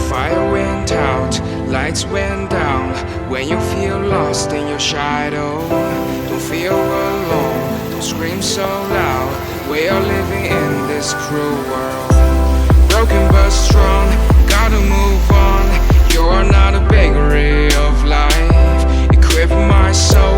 Fire went out, lights went down. When you feel lost in your shadow, don't feel alone, don't scream so loud. We are living in this cruel world. Broken but strong, gotta move on. You're not a bakery of life. Equip my soul